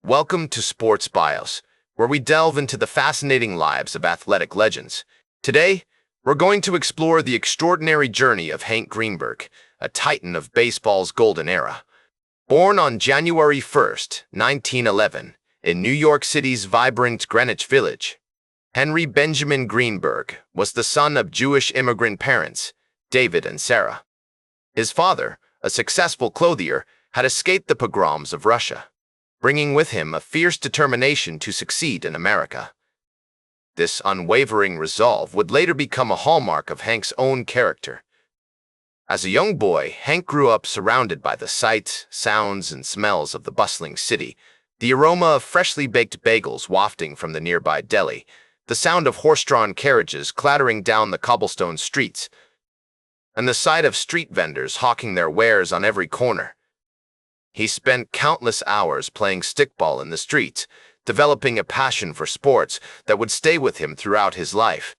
Welcome to Sports Bios, where we delve into the fascinating lives of athletic legends. Today, we're going to explore the extraordinary journey of Hank Greenberg, a titan of baseball's golden era. Born on January 1st, 1911, in New York City's vibrant Greenwich Village, Henry Benjamin Greenberg was the son of Jewish immigrant parents, David and Sarah. His father, a successful clothier, had escaped the pogroms of Russia, bringing with him a fierce determination to succeed in America. This unwavering resolve would later become a hallmark of Hank's own character. As a young boy, Hank grew up surrounded by the sights, sounds, and smells of the bustling city, the aroma of freshly baked bagels wafting from the nearby deli, the sound of horse-drawn carriages clattering down the cobblestone streets, and the sight of street vendors hawking their wares on every corner. He spent countless hours playing stickball in the streets, developing a passion for sports that would stay with him throughout his life.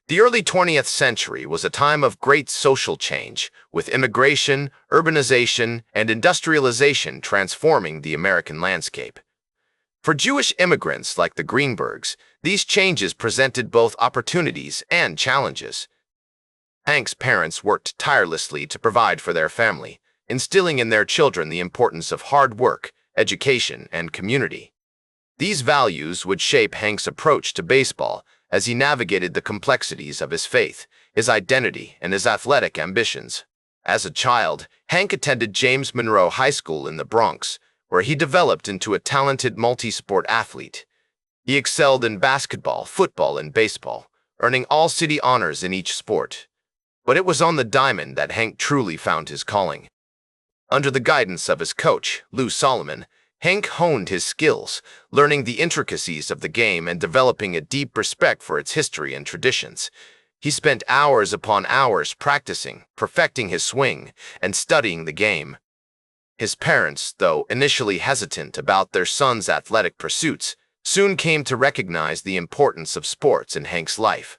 The early 20th century was a time of great social change, with immigration, urbanization, and industrialization transforming the American landscape. For Jewish immigrants like the Greenbergs, these changes presented both opportunities and challenges. Hank's parents worked tirelessly to provide for their family, instilling in their children the importance of hard work, education, and community. These values would shape Hank's approach to baseball as he navigated the complexities of his faith, his identity, and his athletic ambitions. As a child, Hank attended James Monroe High School in the Bronx, where he developed into a talented multi-sport athlete. He excelled in basketball, football, and baseball, earning all-city honors in each sport. But it was on the diamond that Hank truly found his calling. Under the guidance of his coach, Lou Solomon, Hank honed his skills, learning the intricacies of the game and developing a deep respect for its history and traditions. He spent hours upon hours practicing, perfecting his swing, and studying the game. His parents, though initially hesitant about their son's athletic pursuits, soon came to recognize the importance of sports in Hank's life.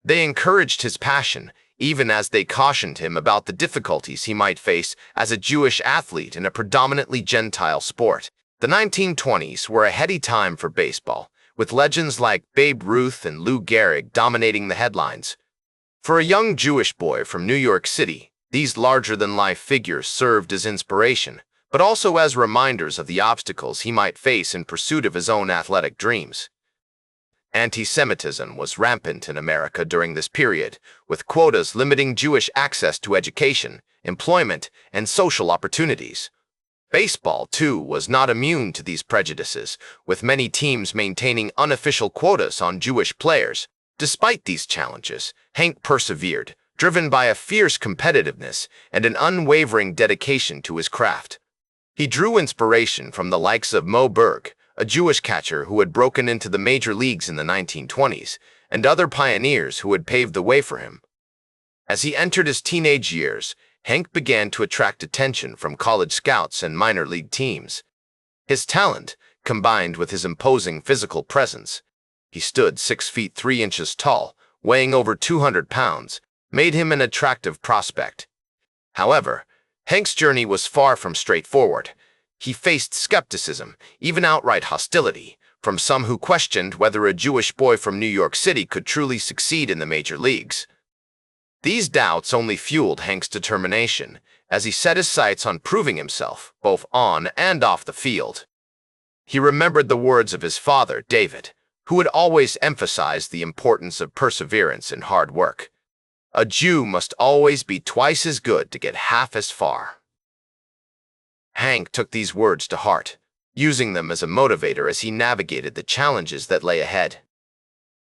They encouraged his passion, even as they cautioned him about the difficulties he might face as a Jewish athlete in a predominantly Gentile sport. The 1920s were a heady time for baseball, with legends like Babe Ruth and Lou Gehrig dominating the headlines. For a young Jewish boy from New York City, these larger-than-life figures served as inspiration, but also as reminders of the obstacles he might face in pursuit of his own athletic dreams. Anti-Semitism was rampant in America during this period, with quotas limiting Jewish access to education, employment, and social opportunities. Baseball, too, was not immune to these prejudices, with many teams maintaining unofficial quotas on Jewish players. Despite these challenges, Hank persevered, driven by a fierce competitiveness and an unwavering dedication to his craft. He drew inspiration from the likes of Mo Berg, a Jewish catcher who had broken into the major leagues in the 1920s, and other pioneers who had paved the way for him. As he entered his teenage years, Hank began to attract attention from college scouts and minor league teams. His talent, combined with his imposing physical presence — he stood 6 feet 3 inches tall, weighing over 200 pounds — made him an attractive prospect. However, Hank's journey was far from straightforward. He faced skepticism, even outright hostility, from some who questioned whether a Jewish boy from New York City could truly succeed in the major leagues. These doubts only fueled Hank's determination, as he set his sights on proving himself, both on and off the field. He remembered the words of his father, David, who had always emphasized the importance of perseverance and hard work. A Jew must always be twice as good to get half as far. Hank took these words to heart, using them as a motivator as he navigated the challenges that lay ahead.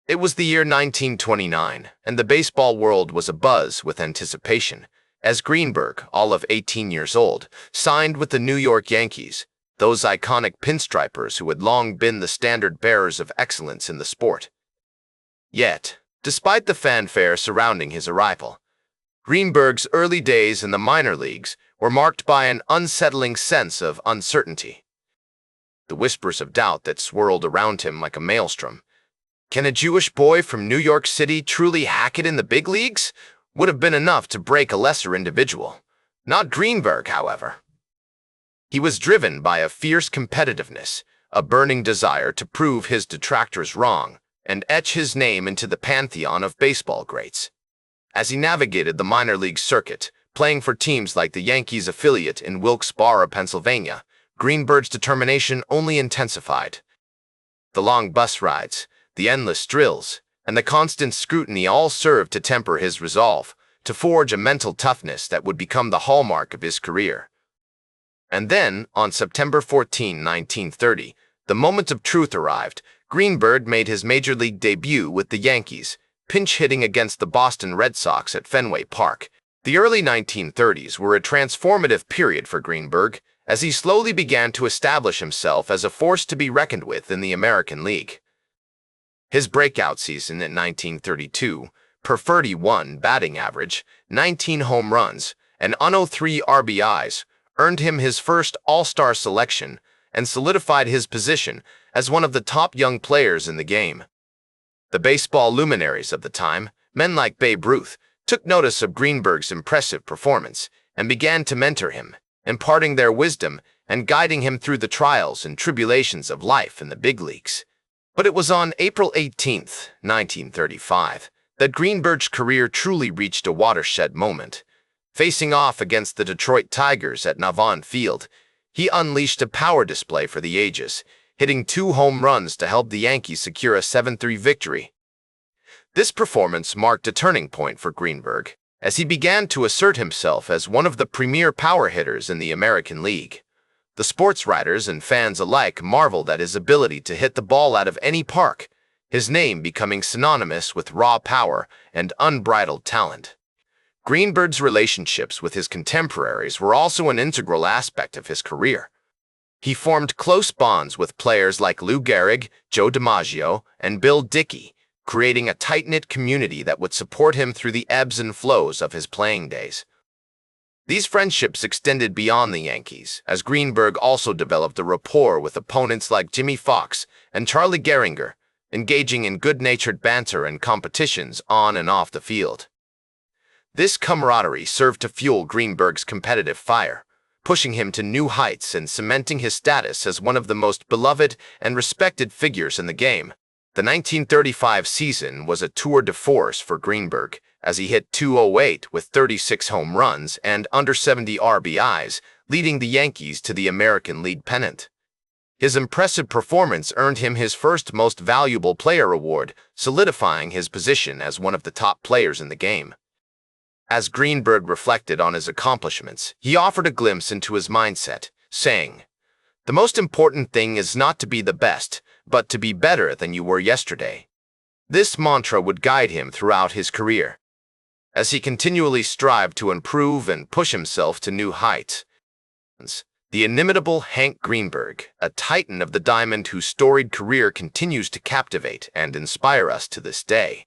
It was the year 1929, and the baseball world was abuzz with anticipation, as Greenberg, all of 18 years old, signed with the New York Yankees, those iconic pinstripers who had long been the standard-bearers of excellence in the sport. Yet, despite the fanfare surrounding his arrival, Greenberg's early days in the minor leagues were marked by an unsettling sense of uncertainty. The whispers of doubt that swirled around him like a maelstrom. Can a Jewish boy from New York City truly hack it in the big leagues? Would have been enough to break a lesser individual. Not Greenberg, however. He was driven by a fierce competitiveness, a burning desire to prove his detractors wrong and etch his name into the pantheon of baseball greats. As he navigated the minor league circuit, playing for teams like the Yankees affiliate in Wilkes-Barre, Pennsylvania, Greenberg's determination only intensified. The long bus rides, the endless drills, and the constant scrutiny all served to temper his resolve, to forge a mental toughness that would become the hallmark of his career. And then, on September 14, 1930, the moment of truth arrived. Greenberg made his major league debut with the Yankees, pinch-hitting against the Boston Red Sox at Fenway Park. The early 1930s were a transformative period for Greenberg, as he slowly began to establish himself as a force to be reckoned with in the American League. His breakout season in 1932, per 31 batting average, 19 home runs, and 103 RBIs, earned him his first All-Star selection and solidified his position as one of the top young players in the game. The baseball luminaries of the time, men like Babe Ruth, took notice of Greenberg's impressive performance and began to mentor him, imparting their wisdom and guiding him through the trials and tribulations of life in the big leagues. But it was on April 18, 1935, that Greenberg's career truly reached a watershed moment. Facing off against the Detroit Tigers at Navon Field, he unleashed a power display for the ages, hitting 2 home runs to help the Yankees secure a 7-3 victory. This performance marked a turning point for Greenberg, as he began to assert himself as one of the premier power hitters in the American League. The sports writers and fans alike marveled at his ability to hit the ball out of any park, his name becoming synonymous with raw power and unbridled talent. Greenberg's relationships with his contemporaries were also an integral aspect of his career. He formed close bonds with players like Lou Gehrig, Joe DiMaggio, and Bill Dickey, creating a tight-knit community that would support him through the ebbs and flows of his playing days. These friendships extended beyond the Yankees, as Greenberg also developed a rapport with opponents like Jimmy Fox and Charlie Gehringer, engaging in good-natured banter and competitions on and off the field. This camaraderie served to fuel Greenberg's competitive fire, pushing him to new heights and cementing his status as one of the most beloved and respected figures in the game. The 1935 season was a tour de force for Greenberg, as he hit .208 with 36 home runs and under 70 RBIs, leading the Yankees to the American League pennant. His impressive performance earned him his first Most Valuable Player award, solidifying his position as one of the top players in the game. As Greenberg reflected on his accomplishments, he offered a glimpse into his mindset, saying, "The most important thing is not to be the best, but to be better than you were yesterday." This mantra would guide him throughout his career, as he continually strived to improve and push himself to new heights. The inimitable Hank Greenberg, a titan of the diamond whose storied career continues to captivate and inspire us to this day.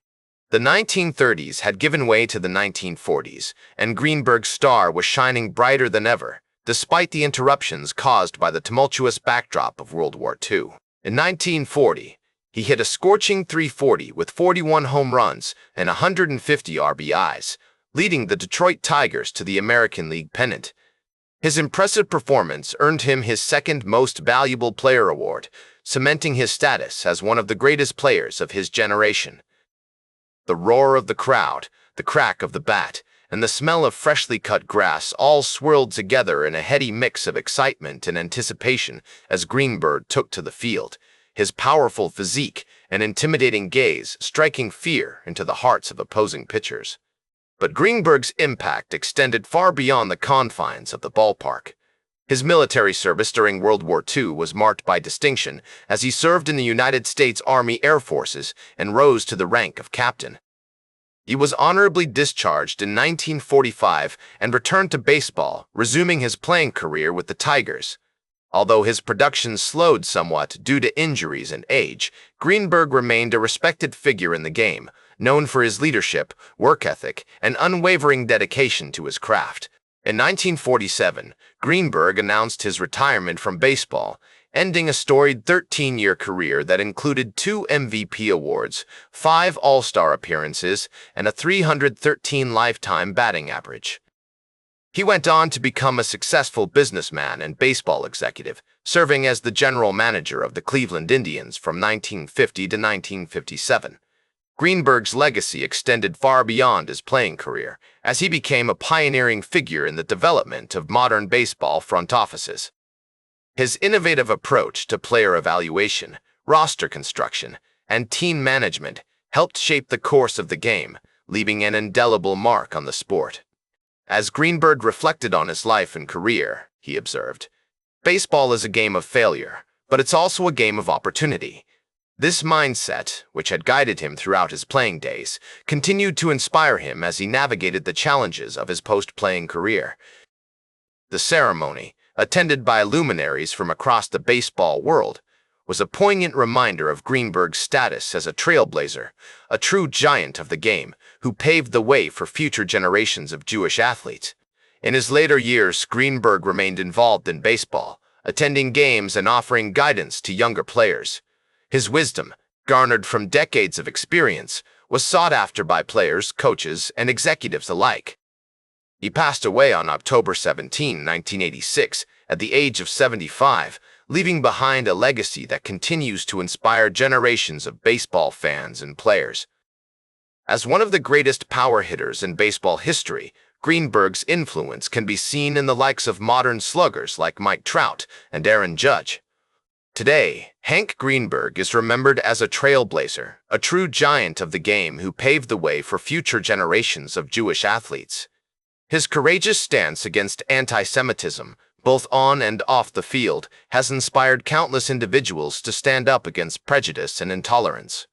The 1930s had given way to the 1940s, and Greenberg's star was shining brighter than ever, despite the interruptions caused by the tumultuous backdrop of World War II. In 1940, he hit a scorching .340 with 41 home runs and 150 RBIs, leading the Detroit Tigers to the American League pennant. His impressive performance earned him his second Most Valuable Player award, cementing his status as one of the greatest players of his generation. The roar of the crowd, the crack of the bat, and the smell of freshly cut grass all swirled together in a heady mix of excitement and anticipation as Greenberg took to the field, his powerful physique and intimidating gaze striking fear into the hearts of opposing pitchers. But Greenberg's impact extended far beyond the confines of the ballpark. His military service during World War II was marked by distinction, as he served in the United States Army Air Forces and rose to the rank of captain. He was honorably discharged in 1945 and returned to baseball, resuming his playing career with the Tigers. Although his production slowed somewhat due to injuries and age, Greenberg remained a respected figure in the game, known for his leadership, work ethic, and unwavering dedication to his craft. In 1947, Greenberg announced his retirement from baseball, ending a storied 13-year career that included 2 MVP awards, 5 All-Star appearances, and a .313 lifetime batting average. He went on to become a successful businessman and baseball executive, serving as the general manager of the Cleveland Indians from 1950 to 1957. Greenberg's legacy extended far beyond his playing career, as he became a pioneering figure in the development of modern baseball front offices. His innovative approach to player evaluation, roster construction, and team management helped shape the course of the game, leaving an indelible mark on the sport. As Greenberg reflected on his life and career, he observed, "Baseball is a game of failure, but it's also a game of opportunity." This mindset, which had guided him throughout his playing days, continued to inspire him as he navigated the challenges of his post-playing career. The ceremony, attended by luminaries from across the baseball world, was a poignant reminder of Greenberg's status as a trailblazer, a true giant of the game who paved the way for future generations of Jewish athletes. In his later years, Greenberg remained involved in baseball, attending games and offering guidance to younger players. His wisdom, garnered from decades of experience, was sought after by players, coaches, and executives alike. He passed away on October 17, 1986, at the age of 75, leaving behind a legacy that continues to inspire generations of baseball fans and players. As one of the greatest power hitters in baseball history, Greenberg's influence can be seen in the likes of modern sluggers like Mike Trout and Aaron Judge. Today, Hank Greenberg is remembered as a trailblazer, a true giant of the game who paved the way for future generations of Jewish athletes. His courageous stance against anti-Semitism, both on and off the field, has inspired countless individuals to stand up against prejudice and intolerance.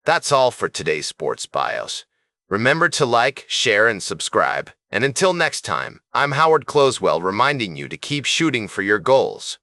That's all for today's Sports Bios. Remember to like, share, and subscribe. And until next time, I'm Howard Closewell reminding you to keep shooting for your goals.